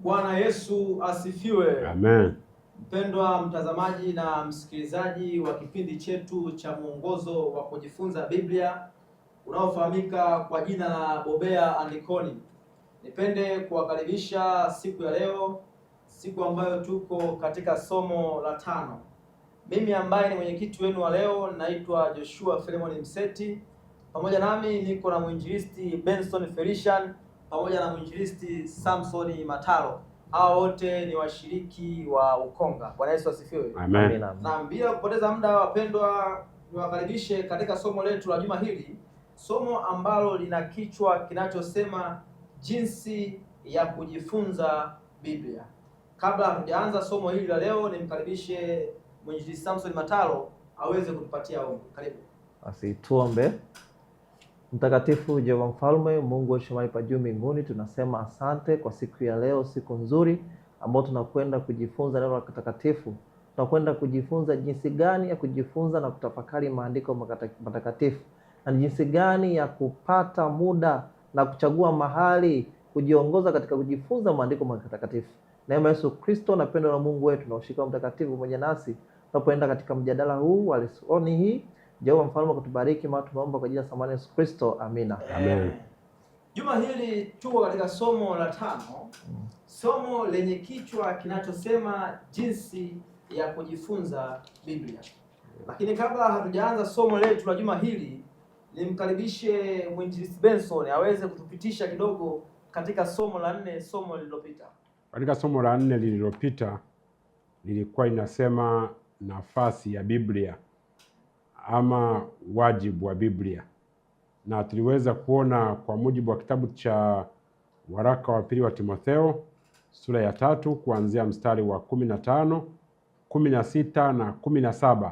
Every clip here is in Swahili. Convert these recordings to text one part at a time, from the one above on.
Bwana Yesu asifiwe. Amen. Mpendwa mtazamaji na msikilizaji wa kipindi chetu cha mwongozo wa kujifunza Biblia unaofahamika kwa jina la Bobea Andikoni, nipende kuwakaribisha siku ya leo, siku ambayo tuko katika somo la 5. Mimi ambaye ni mwenyekiti wenu wa leo naitwa Joshua Philemon Mseti. Pamoja nami niko na mwinjilisti Benson Felician pamoja na mwinjilisti Samson Matalo. Hao wote ni washiriki wa Ukonga. Bwana Yesu asifiwe. Amen. Na bila kupoteza muda, wapendwa, niwakaribishe katika somo letu la juma hili, somo ambalo lina kichwa kinachosema jinsi ya kujifunza Biblia. Kabla hatujaanza somo hili la leo, nimkaribishe mwinjilisti Samson Matalo aweze kutupatia ombi. Karibu. Basi tuombe. Mtakatifu Jehova Mfalme, Mungu wa mahali pa juu mbinguni, tunasema asante kwa siku ya leo, siku nzuri ambayo tunakwenda kujifunza neno la takatifu. Tunakwenda kujifunza jinsi gani ya kujifunza na kutafakari maandiko matakatifu, na jinsi gani ya kupata muda na kuchagua mahali kujiongoza katika kujifunza maandiko matakatifu. Neema Yesu Kristo na pendo la Mungu wetu na ushirika mtakatifu pamoja nasi tunapoenda katika mjadala huu wa lesoni hii. Jehova Mfalme kutubariki, maana tumeomba kwa jina la thamani Yesu Kristo. Amina. Amen. Juma hili tuko katika somo la 5. Somo lenye kichwa kinachosema jinsi ya kujifunza Biblia. Lakini kabla hatujaanza somo letu la juma hili, nimkaribishe mwinjilisti Benson aweze kutupitisha kidogo katika somo la 4, somo lililopita. Katika somo la 4 lililopita lilikuwa inasema nafasi ya Biblia ama wajibu wa Biblia, na tuliweza kuona kwa mujibu wa kitabu cha waraka wa pili wa Timotheo sura ya 3 kuanzia mstari wa 15, 16 na 17,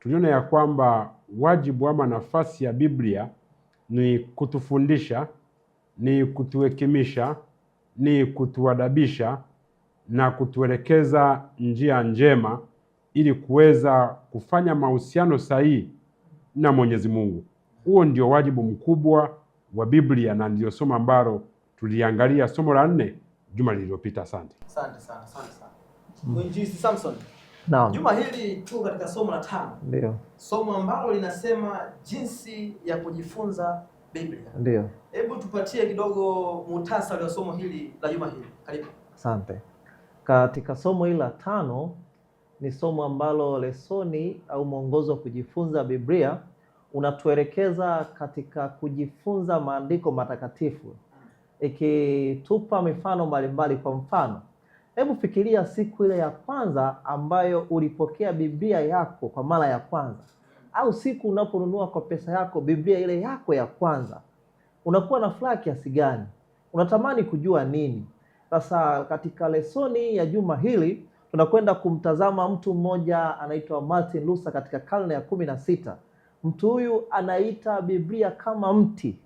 tuliona ya kwamba wajibu ama nafasi ya Biblia ni kutufundisha, ni kutuhekimisha, ni kutuadabisha na kutuelekeza njia njema ili kuweza kufanya mahusiano sahihi na Mwenyezi Mungu. Huo ndio wajibu mkubwa wa Biblia, na ndio somo ambalo tuliangalia somo la 4 juma lililopita. Asante. Asante sana. Mwinjilisti Samson. Naam. Juma hili tuko katika somo la 5. Ndio. Somo ambalo linasema jinsi ya kujifunza Biblia. Ndio. Hebu tupatie kidogo muhtasari wa somo hili la juma hili. Karibu. Asante. Katika somo hili la 5 ni somo ambalo lesoni au mwongozo wa kujifunza Biblia unatuelekeza katika kujifunza maandiko matakatifu, ikitupa mifano mbalimbali. Kwa mfano, hebu fikiria siku ile ya kwanza ambayo ulipokea Biblia yako kwa mara ya kwanza, au siku unaponunua kwa pesa yako Biblia ile yako ya kwanza. Unakuwa na furaha kiasi gani? Unatamani kujua nini? Sasa katika lesoni ya juma hili tunakwenda kumtazama mtu mmoja anaitwa Martin Luther katika karne ya 16. Mtu huyu anaita Biblia kama mti,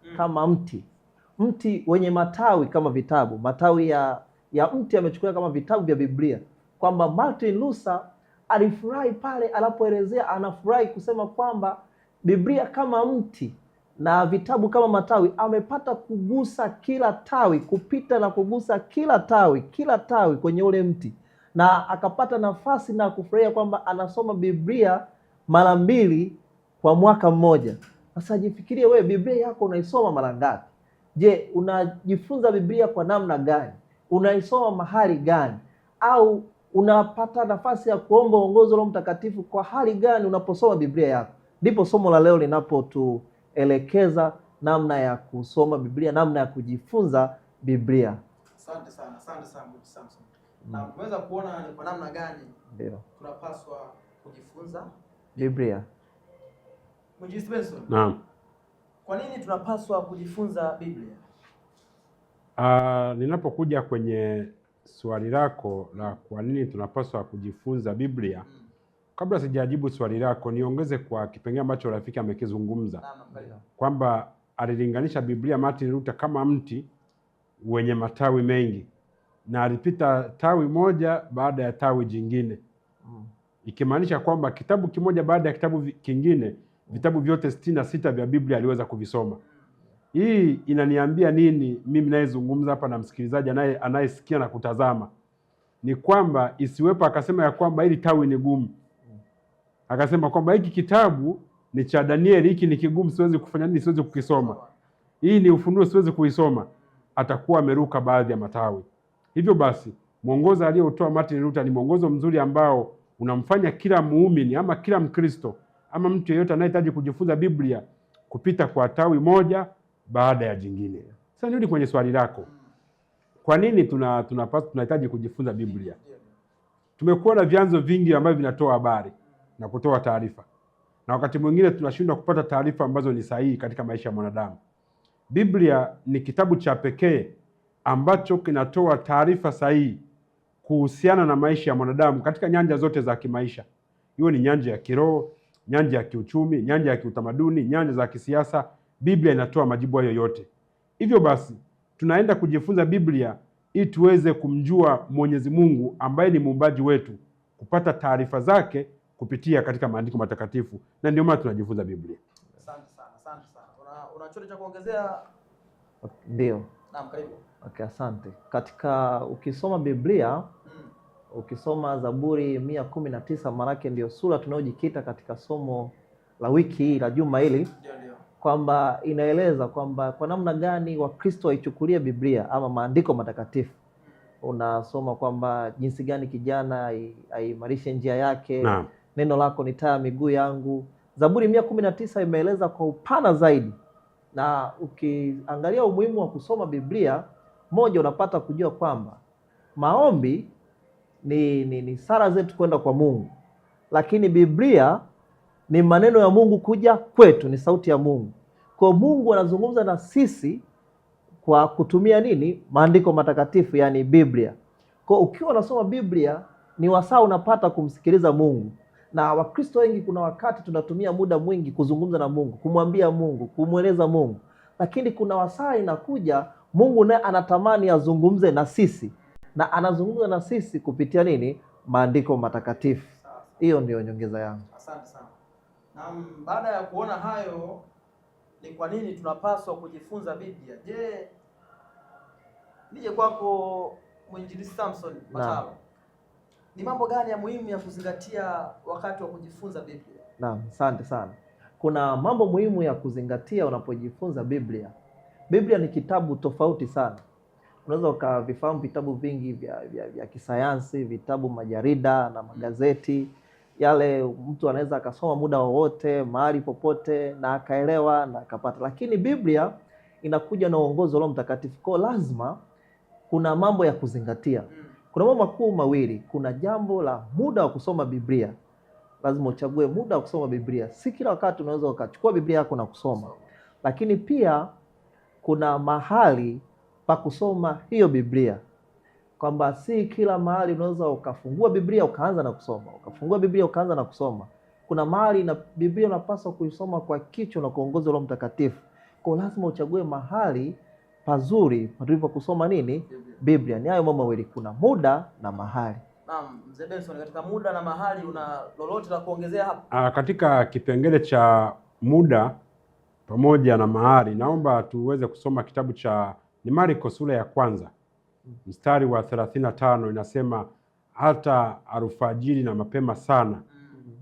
mti wenye matawi kama vitabu. Matawi ya mti amechukulia kama vitabu vya Biblia, kwamba Martin Luther alifurahi pale anapoelezea, anafurahi kusema kwamba Biblia kama mti na vitabu kama matawi, amepata kugusa kila tawi, kupita na kugusa kila tawi kwenye ule mti, na akapata nafasi na kufurahia kwamba anasoma Biblia mara 2 kwa mwaka mmoja. Sasa jifikirie wewe, Biblia yako unaisoma mara ngapi? Je, unajifunza Biblia kwa namna gani? Unaisoma mahali gani? Au unapata nafasi ya kuomba uongozi wa Roho Mtakatifu kwa hali gani unaposoma Biblia yako? Ndipo somo la leo linapotuelekeza namna ya kusoma Biblia, namna ya kujifunza Biblia. Asante sana Samson. Na tunaweza kuona ni kwa namna gani ndio tunapaswa kujifunza Biblia. Mwinjilisti Benson. Naam. Kwa nini tunapaswa kujifunza Biblia? Ninapokuja kwenye swali lako la kwa nini tunapaswa kujifunza Biblia, kabla sijajibu swali lako niongeze kwa kipengele ambacho rafiki amekizungumza, kwamba alilinganisha Biblia Martin Luther kama mti wenye matawi mengi, na alipita tawi moja baada ya tawi jingine, ikimaanisha kwamba kitabu kimoja baada ya kitabu kingine, vitabu vyote 66 vya Biblia aliweza kuvisoma. Hii inaniambia nini mimi nayezungumza hapa na msikilizaji anayesikia na kutazama? Ni kwamba isiwepo akasema ya kwamba hili tawi ni gumu, akasema kwamba hiki kitabu ni cha Danieli, hiki ni kigumu, siwezi kufanya nini, siwezi kukisoma, hii ni Ufunuo, siwezi kuisoma, atakuwa ameruka baadhi ya matawi. Hivyo basi mwongozo aliotoa Martin Luther ni mwongozo mzuri ambao unamfanya kila muumini ama kila Mkristo ama mtu yeyote anayehitaji kujifunza Biblia kupita kwa tawi moja baada ya jingine. Sasa nirudi kwenye swali lako. Kwa nini tunahitaji kujifunza Biblia? Tumekuwa na vyanzo vingi ambavyo vinatoa habari na kutoa taarifa, na wakati mwingine tunashindwa kupata taarifa ambazo ni sahihi katika maisha ya mwanadamu. Biblia ni kitabu cha pekee ambacho kinatoa taarifa sahihi kuhusiana na maisha ya mwanadamu katika nyanja zote za kimaisha. Hiyo ni nyanja ya kiroho, nyanja ya kiuchumi, nyanja ya kiutamaduni, nyanja za kisiasa. Biblia inatoa majibu hayo yote. Hivyo basi tunaenda kujifunza Biblia ili tuweze kumjua Mwenyezi Mungu ambaye ni muumbaji wetu, kupata taarifa zake kupitia katika maandiko matakatifu, na ndio maana tunajifunza Biblia. Asante sana. Una chochote cha kuongezea? Ndio. Naam, karibu. Okay, asante. Katika ukisoma Biblia, ukisoma Zaburi 119, maanake ndio sura tunayojikita katika somo la wiki hii la juma hili. Ndio. Kwamba inaeleza kwamba kwa namna gani Wakristo waichukulia Biblia ama maandiko matakatifu. Unasoma kwamba jinsi gani kijana aimarishe njia yake. Naam. Neno lako ni taa miguu yangu. Zaburi 119 imeeleza kwa upana zaidi, na ukiangalia umuhimu wa kusoma Biblia, moja, unapata kujua kwamba maombi ni sala zetu kwenda kwa Mungu, lakini Biblia ni maneno ya Mungu kuja kwetu, ni sauti ya Mungu. Kwa Mungu anazungumza na sisi kwa kutumia nini? Maandiko matakatifu, yani Biblia. Kwa ukiwa unasoma Biblia ni wasaa unapata kumsikiliza Mungu. Na Wakristo wengi kuna wakati tunatumia muda mwingi kuzungumza na Mungu, kumwambia Mungu, kumweleza Mungu. Lakini kuna wasaa inakuja Mungu naye anatamani azungumze na sisi. Na anazungumza na sisi kupitia nini? Maandiko matakatifu. Hiyo ndio nyongeza yangu. Asante sana. Na baada ya kuona hayo, ni kwa nini tunapaswa kujifunza Biblia? Je, nije kwako Mwinjilisti Samson Matalo. Ni mambo gani ya muhimu ya kuzingatia wakati wa kujifunza Biblia? Naam, asante sana. Kuna mambo muhimu ya kuzingatia unapojifunza Biblia. Biblia ni kitabu tofauti sana. Unaweza ukavifahamu vitabu vingi vya kisayansi, vitabu majarida na magazeti. Yale mtu anaweza akasoma muda wowote, mahali popote, na akaelewa na akapata. Lakini Biblia inakuja na uongozi wa Roho Mtakatifu. Kwa lazima kuna mambo ya kuzingatia. Kuna mambo makuu mawili. Kuna jambo la muda wa kusoma Biblia. Lazima uchague muda wa kusoma Biblia. Si kila wakati unaweza ukachukua Biblia yako na kusoma. Lakini pia kuna mahali pa kusoma hiyo Biblia. Kwamba si kila mahali unaweza ukafungua Biblia ukaanza na kusoma. Ukafungua Biblia ukaanza na kusoma. Kuna mahali na Biblia unapaswa kuisoma kwa kichwa na kuongozwa na Roho Mtakatifu. Kwa lazima uchague mahali pazuri patulipo kusoma nini? Biblia. Ni hayo mambo mawili, kuna muda na mahali. Naam, Mzee Benson, katika muda na mahali una lolote la kuongezea hapo? Katika kipengele cha muda pamoja na mahali, naomba tuweze kusoma kitabu cha Marko sura ya 1 mstari wa 35. Inasema hata alfajiri na mapema sana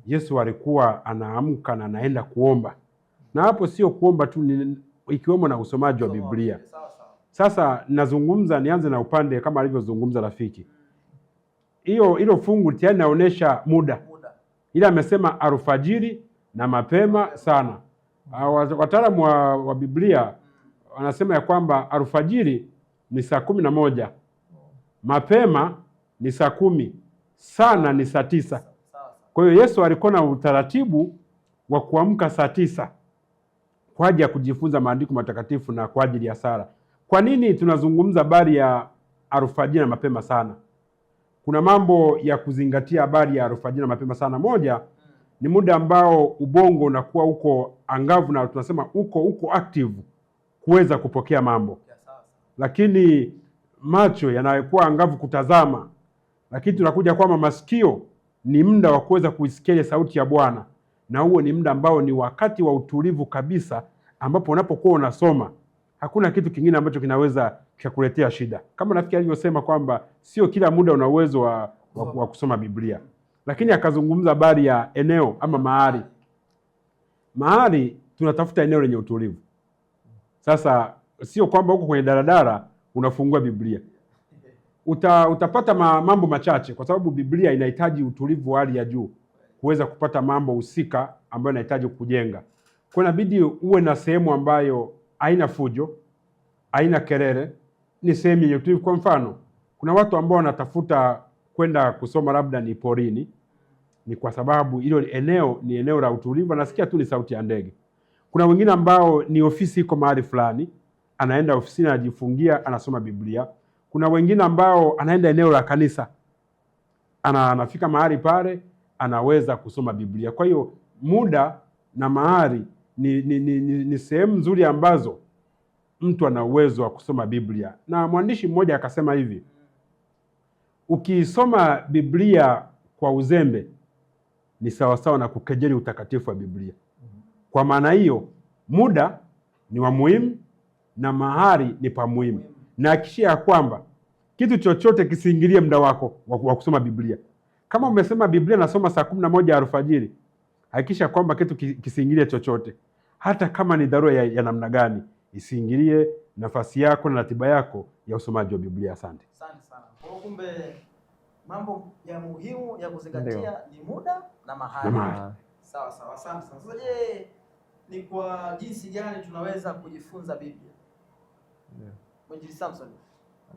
Yesu alikuwa anaamka na anaenda kuomba. Na hapo sio kuomba tu, ikiwemo na usomaji wa Biblia. Sasa nazungumza, nianze na upande kama alivyozungumza rafiki. Hilo fungu tayari naonesha muda. Ila amesema alfajiri na mapema sana. Wataalamu wa Biblia wanasema ya kwamba alfajiri ni saa 11, mapema ni saa 10, sana ni saa 9. Kwa hiyo Yesu alikuwa na utaratibu wa kuamka saa 9 kwa ajili ya kujifunza maandiko matakatifu na kwa ajili ya sala. Kwa nini tunazungumza habari ya alfajiri na mapema sana? Kuna mambo ya kuzingatia habari ya alfajiri na mapema sana. Moja, ni muda ambao ubongo unakuwa uko angavu na tunasema uko active kuweza kupokea mambo. Lakini macho yanakuwa angavu kutazama. Lakini tunakuja kwamba masikio ni muda wa kuweza kuisikia sauti ya Bwana. Na huo ni muda ambao ni wakati wa utulivu kabisa, ambapo unapokuwa unasoma hakuna kitu kingine ambacho kinaweza kikakuletea shida. Kama nafikiri alivyosema kwamba sio kila muda una uwezo wa kusoma Biblia, lakini akazungumza habari ya eneo ama mahali. Mahali tunatafuta eneo lenye utulivu. Sasa sio kwamba uko kwenye daladala unafungua Biblia. Utapata mambo machache, kwa sababu Biblia inahitaji utulivu wa hali ya juu kuweza kupata mambo husika ambayo inahitaji kujenga. Kwa inabidi uwe na sehemu ambayo haina fujo, haina kelele, ni sehemu yenye utulivu. Kwa mfano, kuna watu ambao wanatafuta kwenda kusoma labda ni porini, ni kwa sababu hilo eneo ni eneo la utulivu, anasikia tu ni sauti ya ndege. Kuna wengine ambao ni ofisi iko mahali fulani, anaenda ofisini anajifungia, anasoma Biblia. Kuna wengine ambao anaenda eneo la kanisa, anafika mahali pale anaweza kusoma Biblia. Kwa hiyo muda na mahali ni sehemu nzuri ambazo mtu ana uwezo wa kusoma Biblia. Na mwandishi mmoja akasema hivi, ukisoma Biblia kwa uzembe ni sawasawa na kukejeli utakatifu wa Biblia. Kwa maana hiyo, muda ni wa muhimu na mahali ni pa muhimu. Na hakikisha ya kwamba kitu chochote kisiingilie muda wako wa kusoma Biblia. Kama umesema Biblia nasoma saa 11 alfajiri, hakikisha kwamba kitu kisiingilie chochote. Hata kama ni dharura ya namna gani, isiingilie nafasi yako na ratiba yako ya usomaji wa Biblia. Asante. Asante sana. Kwa kumbe mambo ya muhimu ya kuzingatia ni muda na mahali. Sawa sawa, asante sana. Sasa je, ni kwa jinsi gani tunaweza kujifunza Biblia? Mwinjilisti Samson.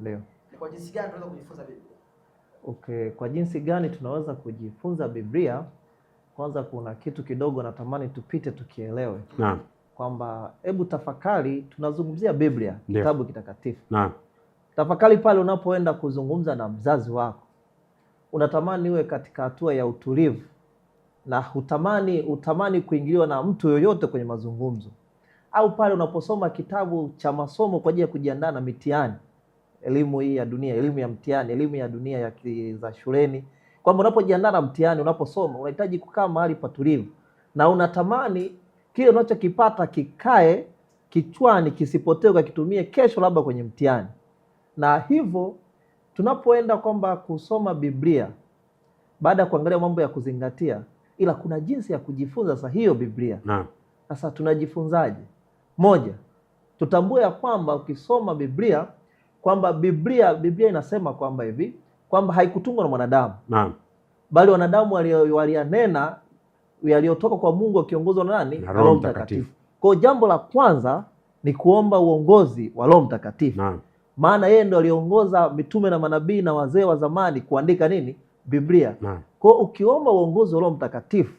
Ndio. Ni kwa jinsi gani tunaweza kujifunza Biblia? Okay, kwa jinsi gani tunaweza kujifunza Biblia? Kwanza kuna kitu kidogo natamani tupite tukielewe. Naam. Kwamba hebu tafakari, tunazungumzia Biblia, kitabu kitakatifu. Naam. Tafakari pale unapoenda kuzungumza na mzazi wako. Unatamani uwe katika hatua ya utulivu na utamani kuingiliwa na mtu yoyote kwenye mazungumzo. Au pale unaposoma kitabu cha masomo kwa ajili ya kujiandaa na mitihani, elimu hii ya dunia, elimu ya mtihani, elimu ya dunia za shuleni, kwamba unapojiandaa na mtihani, unaposoma unahitaji kukaa mahali patulivu na unatamani kile unachokipata kikae kichwani, kisipotee ukakitumie kesho labda kwenye mtihani. Na hivyo tunapoenda kwamba kusoma Biblia, baada ya kuangalia mambo ya kuzingatia, ila kuna jinsi ya kujifunza sasa hiyo Biblia. Sasa tunajifunzaje? Moja, tutambue ya kwamba ukisoma Biblia, kwamba Biblia inasema kwamba hivi, kwamba haikutungwa na mwanadamu. Naam. Bali wanadamu walianena yaliyotoka kwa Mungu wakiongozwa na nani? Na Roho Mtakatifu. Kwa jambo la kwanza ni kuomba uongozi wa Roho Mtakatifu. Naam. Maana yeye ndo aliongoza mitume na manabii na wazee wa zamani kuandika nini? Biblia. Naam. Kwa ukiomba uongozi wa Roho Mtakatifu,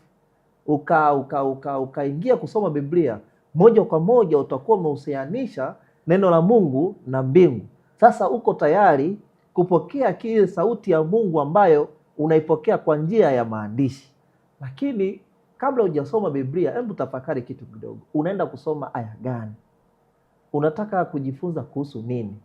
ukaingia kusoma Biblia, moja kwa moja utakuwa umehusianisha neno la Mungu na mbingu. Sasa uko tayari kupokea kile sauti ya Mungu ambayo unaipokea kwa njia ya maandishi. Lakini kabla hujasoma Biblia, hebu tafakari kitu kidogo. Unaenda kusoma aya gani? Unataka kujifunza kuhusu nini?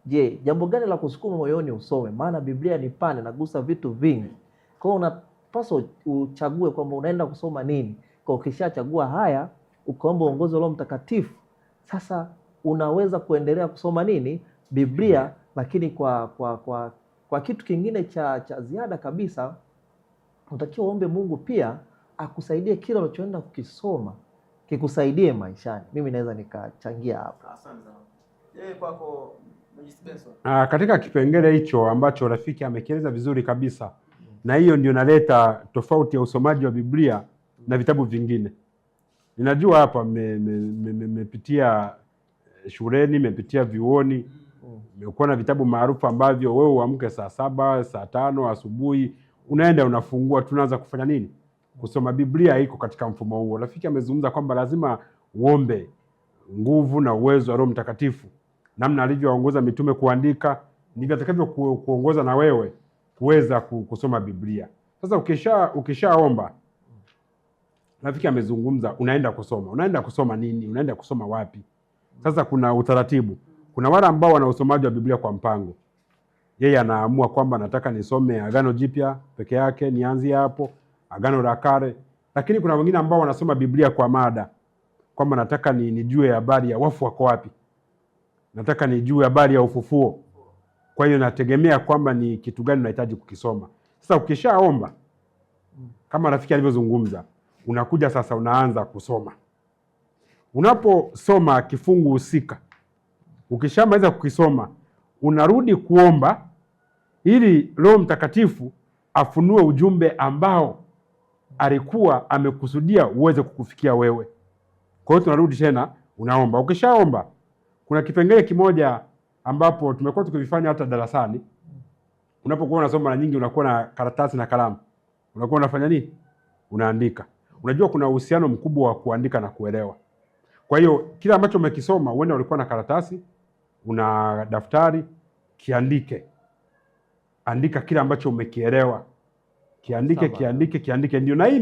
Je, jambo gani la kusukuma moyoni usome? Maana Biblia ni pana, inagusa vitu vingi. Kwa hiyo unapaswa uchague kwamba unaenda kusoma nini. Kwa ukishachagua haya, ukaomba uongozi wa Roho Mtakatifu, sasa unaweza kuendelea kusoma nini? Biblia. Lakini kwa kitu kingine cha ziada kabisa, unatakiwa uombe Mungu pia akusaidie kile unachoenda kukisoma kikusaidie maishani. Mimi naweza nikachangia hapa. Asante sana. Yeye kwako Benson. Katika kipengele hicho ambacho rafiki amekieleza vizuri kabisa, na hiyo ndio naleta tofauti ya usomaji wa Biblia na vitabu vingine. Ninajua hapa mmepitia shuleni, mmepitia vyuoni, mmekuwa na vitabu maarufu ambavyo wewe uamke saa 7, saa 5 asubuhi, unaenda unafungua, tunaanza kufanya nini? Kusoma. Biblia iko katika mfumo huo. Rafiki amezungumza kwamba lazima uombe nguvu na uwezo wa Roho Mtakatifu. Namna alivyoongoza mitume kuandika, ndivyo atakavyo kuongoza na wewe kuweza kusoma Biblia. Sasa ukishaomba, rafiki amezungumza, unaenda kusoma. Unaenda kusoma nini? Unaenda kusoma wapi? Sasa kuna utaratibu. Kuna wale ambao wana usomaji wa Biblia kwa mpango. Yeye anaamua kwamba nataka nisome Agano Jipya peke yake, nianzie hapo, Agano la Kale. Lakini kuna wengine ambao wanasoma Biblia kwa mada, kwamba nataka nijue habari ya wafu wako wapi. nataka nijue habari ya ufufuo. Kwa hiyo nategemea kwamba ni kitu gani nahitaji kukisoma. Sasa ukishaomba kama rafiki alivyozungumza, unakuja sasa unaanza kusoma. Unaposoma kifungu husika, ukishamaliza kukisoma, unarudi kuomba ili Roho Mtakatifu afunue ujumbe ambao alikuwa amekusudia uweze kukufikia wewe. Kwa hiyo tunarudi tena unaomba. Ukishaomba, kuna kipengele kimoja ambapo tumekuwa tukivifanya hata darasani. Unapokuwa unasoma mara nyingi unakuwa na karatasi na kalamu. Unakuwa unafanya nini? Unaandika. Unajua kuna uhusiano mkubwa wa kuandika na kuelewa. Kwa hiyo kila ambacho umekisoma, uende ulikuwa na karatasi, una daftari, kiandike. Andika kila ambacho umekielewa. Kiandike. Ndio na hii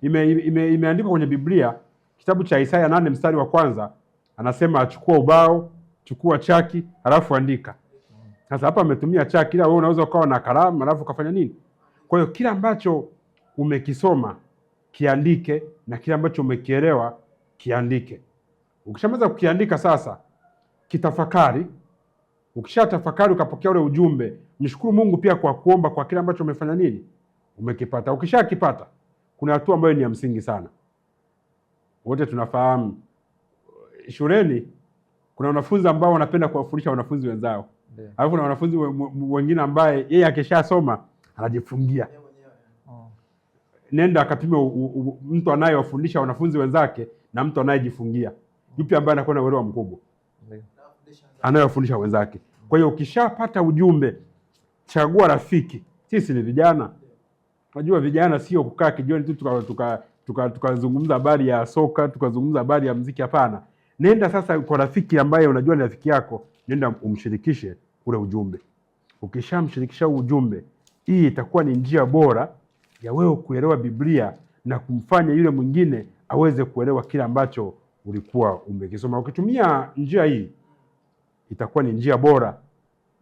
imeandikwa kwenye Biblia, kitabu cha Isaya 8 mstari wa 1, anasema achukua ubao, chukua chaki, halafu andika. Sasa hapa ametumia chaki, ila wewe unaweza ukawa na kalamu halafu ukafanya nini? Kwa hiyo kila ambacho umekisoma kiandike, na kila ambacho umekielewa kiandike. Ukishamaliza kukiandika sasa, kitafakari. Ukishatafakari ukapokea ule ujumbe, mshukuru Mungu pia kwa kuomba kwa kile ambacho umefanya nini? Umekipata. Ukishakipata, kuna hatua ambayo ni ya msingi sana. Wote tunafahamu shuleni kuna wanafunzi ambao wanapenda kuwafundisha wanafunzi wenzao. Alafu na wanafunzi wengine ambaye yeye akishasoma anajifungia. Nenda akapime mtu anayewafundisha wanafunzi wenzake na mtu anayejifungia. Yupi ambaye anakuwa na uelewa mkubwa? Anayewafundisha wenzake. Kwa hiyo ukishapata ujumbe, chagua rafiki. Sisi ni vijana. Unajua vijana sio kukaa kijioni tu tukazungumza habari ya soka, tukazungumza habari ya muziki, hapana. Nenda sasa kwa rafiki ambaye unajua ni rafiki yako, nenda umshirikishe ule ujumbe. Ukishamshirikisha ujumbe, hii itakuwa ni njia bora ya wewe kuelewa Biblia na kumfanya yule mwingine aweze kuelewa kile ambacho ulikuwa umekisoma. Ukitumia njia hii, itakuwa ni njia bora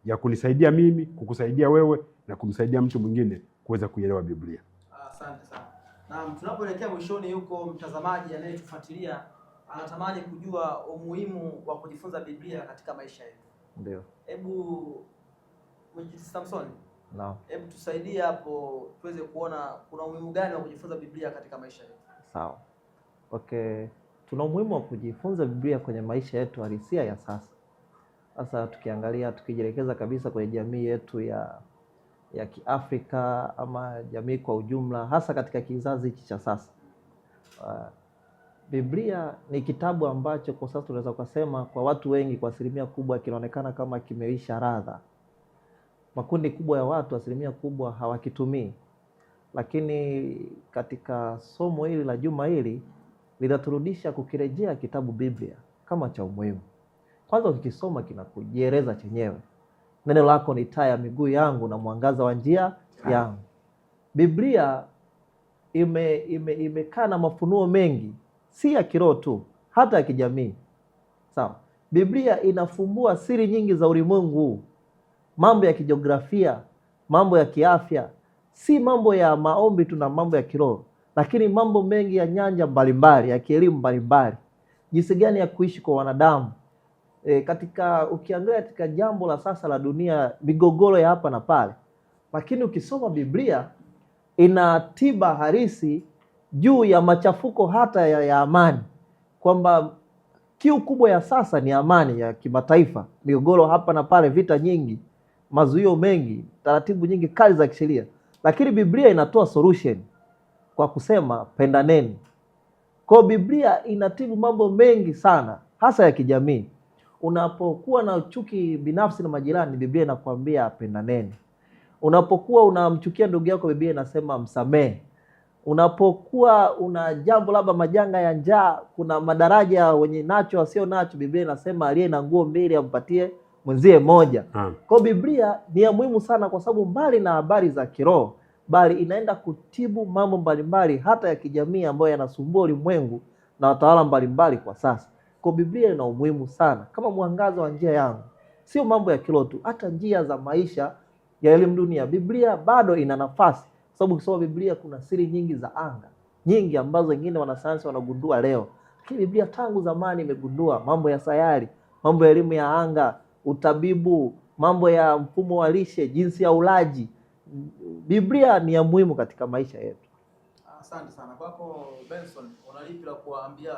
ya kunisaidia mimi, kukusaidia wewe na kumsaidia mtu mwingine kuweza kuelewa Biblia. Asante sana. Na tunapoelekea mwishoni, yuko mtazamaji anayetufuatilia anatamani kujua umuhimu wa kujifunza Biblia katika maisha yetu. Ndio. Hebu Samson, naam, hebu tusaidie hapo tuweze kuona kuna umuhimu gani wa kujifunza Biblia katika maisha yetu. Sawa. Okay. Tuna umuhimu wa kujifunza Biblia kwenye maisha yetu halisia ya sasa. Sasa tukiangalia, tukijielekeza kabisa kwenye jamii yetu ya Kiafrika ama jamii kwa ujumla, hasa katika kizazi hiki cha sasa. Biblia ni kitabu ambacho kwa sasa tunaweza kusema kwa watu wengi, kwa asilimia kubwa, kinaonekana kama kimeisha radha. Makundi kubwa ya watu, asilimia kubwa, hawakitumii. Lakini katika somo hili la juma hili linaturudisha kukirejea kitabu Biblia kama cha umuhimu. Kwanza ukikisoma kinakujieleza chenyewe. Neno lako ni taa ya miguu yangu na mwangaza wa njia yangu. Biblia imekaa na mafunuo mengi, si ya kiroho tu, hata ya kijamii. Sawa. Biblia inafumbua siri nyingi za ulimwengu, mambo ya kijiografia, mambo ya kiafya, si mambo ya maombi tu na mambo ya kiroho, lakini mambo mengi ya nyanja mbalimbali, ya kielimu mbalimbali, jinsi gani ya kuishi kwa wanadamu. Ukiangalia katika jambo la sasa la dunia, migogoro ya hapa na pale, lakini ukisoma Biblia ina tiba halisi juu ya machafuko hata ya amani, kwamba kiu kubwa ya sasa ni amani ya kimataifa. Migogoro hapa na pale, vita nyingi, mazuio mengi, taratibu nyingi kali za kisheria, lakini Biblia inatoa solution kwa kusema pendaneni. Kwa Biblia inatibu mambo mengi sana, hasa ya kijamii. Unapokuwa na chuki binafsi na majirani, Biblia inakwambia pendaneni. Unapokuwa unamchukia ndugu yako, Biblia inasema msamehe. Unapokuwa una jambo labda majanga ya njaa, kuna madaraja wenye nacho wasio nacho, Biblia inasema aliye na nguo mbili ampatie mwenzie moja. Kwa Biblia ni ya muhimu sana, kwa sababu mbali na habari za kiroho, bali inaenda kutibu mambo mbalimbali hata ya kijamii ambayo yanasumbua ulimwengu na watawala mbalimbali kwa sasa. Kwa Biblia ina umuhimu sana kama mwangaza wa njia yangu. Sio mambo ya kiroho tu, hata njia za maisha ya elimu dunia, Biblia bado ina nafasi. Sababu ukisoma Biblia kuna siri nyingi za anga, nyingi ambazo wengine wanasayansi wanagundua leo. Lakini Biblia tangu zamani imegundua mambo ya sayari, mambo ya elimu ya anga, utabibu, mambo ya mfumo wa lishe, jinsi ya ulaji. Biblia ni ya muhimu katika maisha yetu. Asante sana. Kwako Benson, unalipi la kuwaambia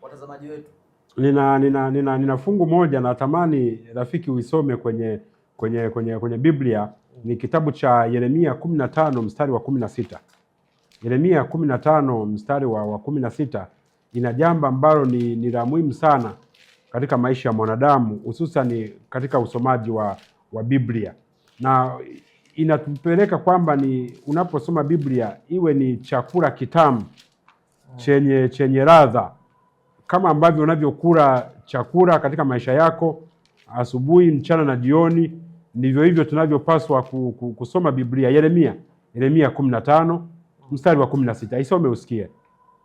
watazamaji wetu? Nina fungu moja natamani rafiki uisome kwenye Biblia. Ni kitabu cha Yeremia 15 mstari wa 16. Yeremia 15 mstari wa 16 ina jambo ambalo ni la muhimu sana katika maisha ya mwanadamu, hususan katika usomaji wa Biblia, na inatupeleka kwamba ni unaposoma Biblia iwe ni chakula kitamu chenye ladha, kama ambavyo unavyokula chakula katika maisha yako asubuhi, mchana na jioni, ndivyo hivyo tunavyopaswa kusoma Biblia. Yeremia 15 mstari wa 16, isome usikie.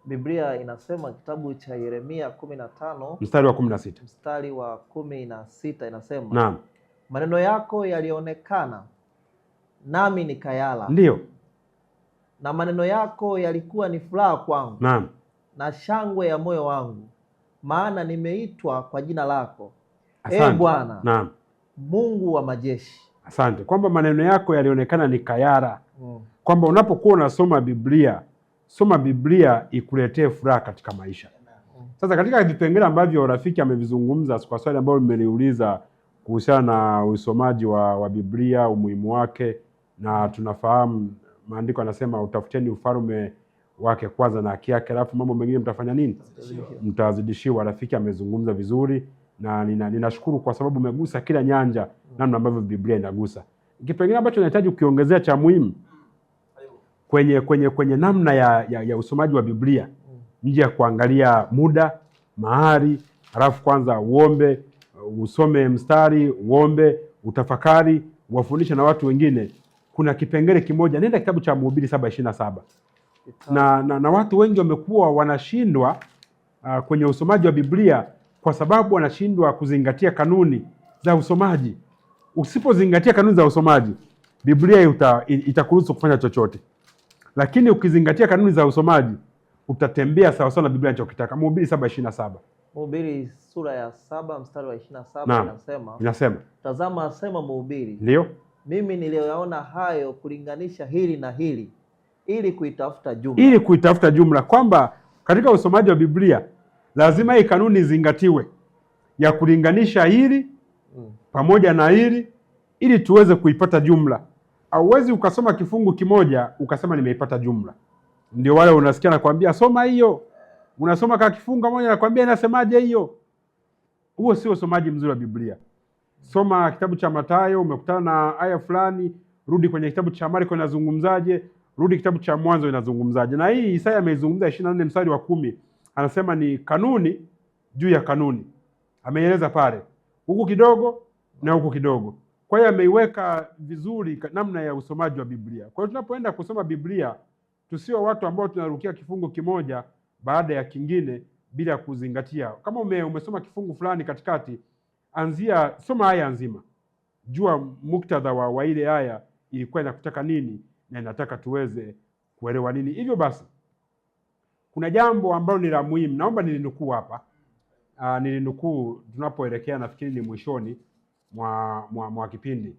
Biblia inasema, kitabu cha Yeremia 15 mstari wa 16, mstari wa 16 inasema, naam, maneno yako yalionekana nami nikayala. Ndiyo. Na maneno yako yalikuwa ni furaha kwangu, naam, na shangwe ya moyo wangu, maana nimeitwa kwa jina lako, Ee Bwana, naam, Mungu wa majeshi. Asante, kwamba maneno yako yalionekana nikayala. Kwamba unapokuwa unasoma Biblia, soma Biblia ikuletee furaha katika maisha. Sasa katika vipengele ambavyo rafiki amevizungumza kwa swali ambalo mmeniuliza kuhusiana na usomaji wa Biblia, umuhimu wake, na tunafahamu maandiko yanasema utafuteni ufalme wake kwanza na haki yake, alafu mambo mengine mtafanya nini? Mtazidishiwa. Rafiki amezungumza vizuri, na ninashukuru kwa sababu umegusa kila nyanja namna ambavyo Biblia inagusa. Kipengele ambacho nahitaji kukiongezea cha muhimu kwenye namna ya usomaji wa Biblia, nje ya kuangalia muda, mahali, halafu kwanza uombe, usome mstari, uombe, utafakari, wafundishe na watu wengine. Kuna kipengele kimoja, nenda kitabu cha Mhubiri 7:27. Na watu wengi wamekuwa wanashindwa kwenye usomaji wa Biblia kwa sababu wanashindwa kuzingatia kanuni za usomaji. Usipozingatia kanuni za usomaji, Biblia itakuruhusu kufanya chochote. Lakini ukizingatia kanuni za usomaji, utatembea sawa sawa na Biblia inachokitaka. Mhubiri 7:27. Mhubiri sura ya 7 mstari wa 27 inasema, tazama, asema Mhubiri, ndio, mimi niliyoyaona hayo kulinganisha hili na hili, ili kuitafuta jumla. Kwamba katika usomaji wa Biblia lazima hii kanuni zingatiwe, ya kulinganisha hili pamoja na hili, ili tuweze kuipata jumla. Hauwezi ukasoma kifungu kimoja ukasema nimeipata jumla. Ndio wale unasikia nakwambia soma hiyo, unasoma kwa kifungu moja nakwambia inasemaje hiyo. Huo sio usomaji mzuri wa Biblia. Soma kitabu cha Mathayo, umekutana na aya fulani, rudi kwenye kitabu cha Marko inazungumzaje, rudi kitabu cha Mwanzo inazungumzaje. Na hii Isaya ameizungumza 24 mstari wa 10. Anasema ni kanuni juu ya kanuni. Ameeleza pale huku kidogo na huku kidogo. Kwa hiyo ameiweka vizuri namna ya usomaji wa Biblia. Kwa hiyo tunapoenda kusoma Biblia, tusio watu ambao tunarukia kifungu kimoja baada ya kingine bila kuzingatia. Kama umesoma kifungu fulani katikati, soma aya nzima. Jua muktadha wa ile aya ilikuwa inakutaka nini na inataka tuweze kuelewa nini. Hivyo basi, kuna jambo ambalo ni la muhimu. Naomba nilinukuu hapa. Nilinukuu tunapoelekea, nafikiri ni mwishoni mwa kipindi.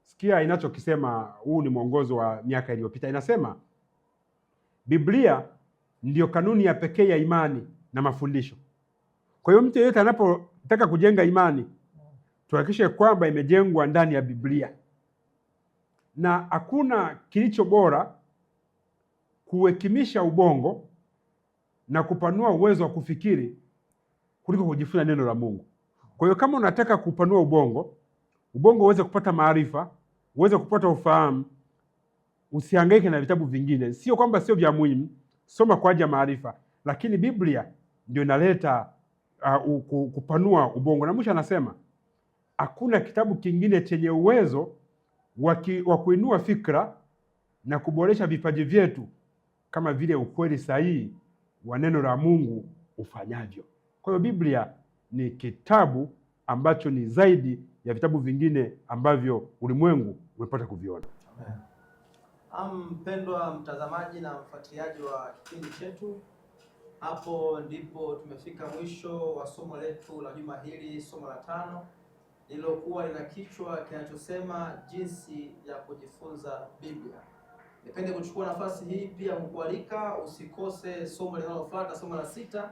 Sikia inachokisema. Huu ni mwongozo wa miaka iliyopita. Inasema Biblia ndiyo kanuni ya pekee ya imani na mafundisho. Kwa hiyo mtu yeyote anapotaka kujenga imani, tuhakikishe kwamba imejengwa ndani ya Biblia. Na hakuna kilicho bora kuhekimisha ubongo na kupanua uwezo wa kufikiri kuliko kujifunza neno la Mungu. Kwa hiyo kama unataka kupanua ubongo uweze kupata maarifa, uweze kupata ufahamu, usihangaike na vitabu vingine. Sio kwamba sio vya muhimu, soma kwa ajili ya maarifa, lakini Biblia ndio inaleta kupanua ubongo. Na mwisho anasema hakuna kitabu kingine chenye uwezo wa kuinua fikra na kuboresha vipaji vyetu kama vile ukweli sahihi wa neno la Mungu ufanyavyo. Kwa hiyo Biblia ni kitabu ambacho ni zaidi ya vitabu vingine ambavyo ulimwengu umepata kuviona. Mpendwa mtazamaji na mfuatiliaji wa kipindi chetu, hapo ndipo tumefika mwisho wa somo letu la juma hili, somo la 5. lililokuwa lina kichwa kinachosema jinsi ya kujifunza Biblia. Nipende kuchukua nafasi hii pia kukualika usikose somo linalofuata, somo la 6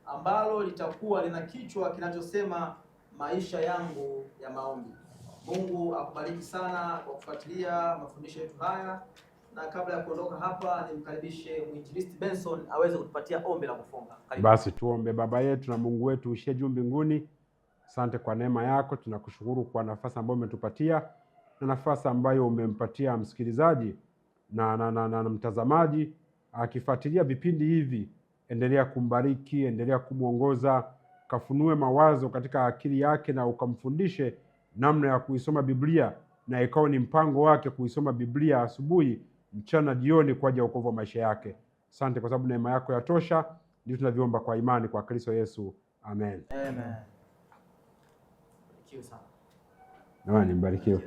ambalo litakuwa lina kichwa kinachosema maisha yangu ya maombi. Mungu akubariki sana kwa kufuatilia mafundisho yetu haya, na kabla ya kuondoka hapa nimkaribishe mwinjilisti Benson aweze kutupatia ombi la kufunga. Karibu. Basi tuombe. Baba yetu na Mungu wetu uishie juu mbinguni, asante kwa neema yako, tunakushukuru kwa nafasi ambayo umetupatia na nafasi ambayo umempatia msikilizaji na mtazamaji akifuatilia vipindi hivi. Endelea kumbariki, endelea kumwongoza, kafunue mawazo katika akili yake na ukamfundishe namna ya kuisoma Biblia, na ikawa ni mpango wake kuisoma Biblia asubuhi, mchana, jioni kwa ajili ya wokovu wa maisha yake. Asante kwa sababu neema yako yatosha. Ndio tunavyoomba kwa imani kwa Kristo Yesu. Amen. Amen. Barikiwe sana. Nawe mbarikiwe.